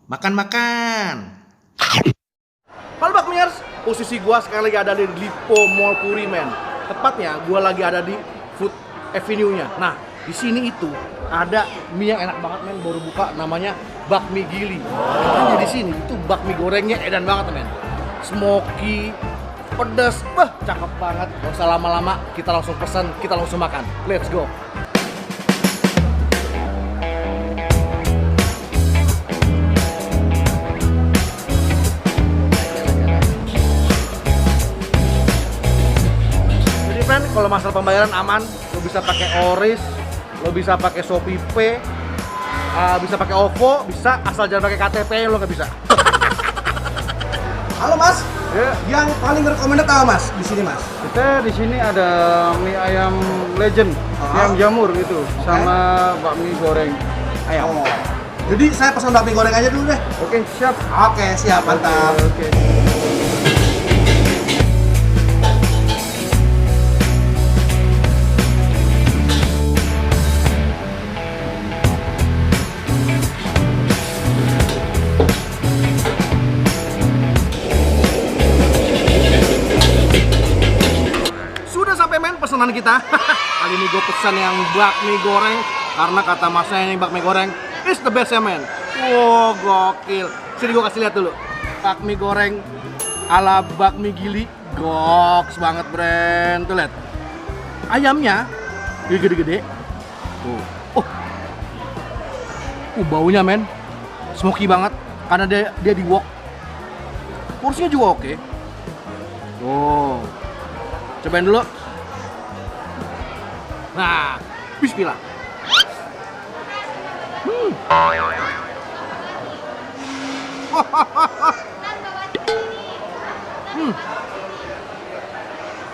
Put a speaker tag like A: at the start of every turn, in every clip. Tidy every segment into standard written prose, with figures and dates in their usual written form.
A: Makan. Halo Bakmiers, posisi gua sekarang lagi ada di Lipo Mall Puri, men. Tepatnya gua lagi ada di Food Avenue-nya. Nah, di sini itu ada mie yang enak banget, men, baru buka, namanya bakmi gili. Katanya di sini itu bakmi gorengnya edan banget, men. Smoky, pedas, cakep banget. Gak usah lama-lama, kita langsung pesan, kita langsung makan. Let's go. Kalau masalah pembayaran aman, lo bisa pakai Oris, lo bisa pakai Shopee Pay, bisa pakai OVO, bisa, asal jangan pakai KTP lo nggak bisa.
B: Halo Mas,
A: Ya.
B: yang paling recommended apa Mas di sini Mas?
C: Kita di sini ada mie ayam legend, mie ayam jamur itu, sama bakmi goreng ayam.
B: Oh. Jadi saya pesan bakmi goreng aja dulu deh.
C: Oke, siap.
B: Oke, siap, mantap.
C: Oke.
A: Sudah sampai, men, pesanan kita. Kali ini gue pesan yang bakmi goreng karena kata masnya ini bakmi goreng is the best ya, men. Wow, gokil. Sini gue kasih lihat dulu. Bakmi goreng ala bakmi gili, goks banget, Bren. Tuh lihat. Ayamnya gede-gede. Tuh. Baunya, men, smoky banget karena dia di wok. Porsinya juga oke. Tuh. Cobain dulu. Nah, bismillah.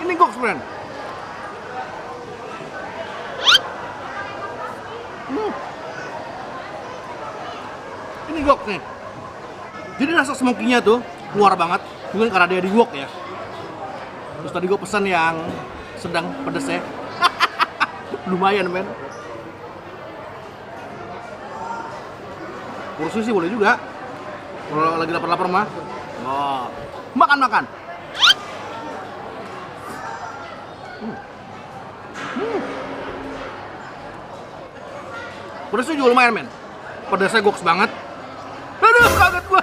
A: Ini goks, friend. Ini goks nih. Jadi rasa smoky-nya tuh keluar banget. Mungkin karena dia di wok ya. Terus tadi gue pesan yang sedang pedes ya. Lumayan, men. Porsi sih boleh juga. Kalau lagi lapar-lapar mah. Oh. Makan. Pedasnya juga lumayan, men. Pedasnya goks banget. Aduh, kaget gua.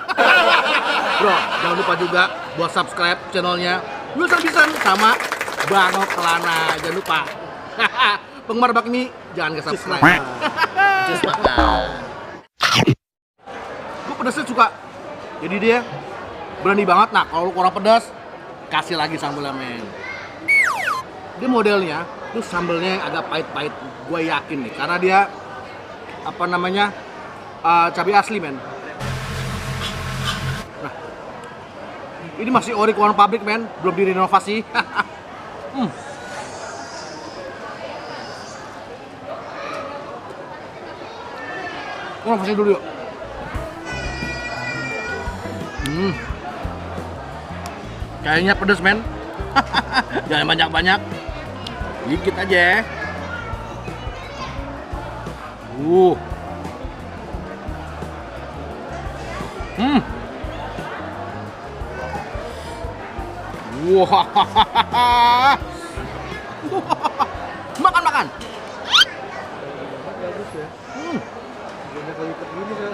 A: Bro, jangan lupa juga buat subscribe channelnya Wilson sama Bangok Kelana. Jangan lupa. Penggemar bakmi jangan ke subscribe. Just makan. Gue pedasnya suka. Jadi dia berani banget. Nah, kalau lu kurang pedas, kasih lagi sambelnya, men. Dia modelnya tuh sambelnya yang agak pahit-pahit. Gue yakin nih, karena dia apa namanya cabai asli, men. Nah, ini masih ori keluaran pabrik, men, belum direnovasi. Renovasi dulu yuk. Kayaknya pedes, men. Jangan banyak-banyak, dikit aja. Wah. Makan.
C: Bagus ya. Udah kali begini kan.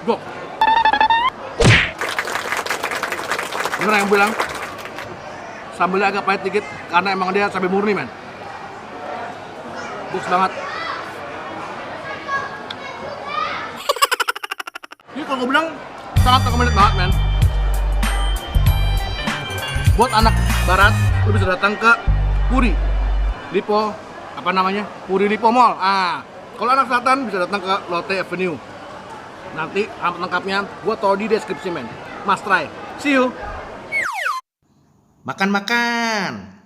A: Go. Bener yang bilang sambelnya agak pahit dikit karena emang dia cabai murni, men. Bagus banget. Ini kalau gue bilang sangat recommended banget, men. Buat anak barat, lu bisa datang ke Puri Lipo, apa namanya? Puri Lipo Mall. Kalau anak selatan bisa datang ke Lotte Avenue. Nanti alamat lengkapnya gua taruh di deskripsi, men. Must try. See you. Makan.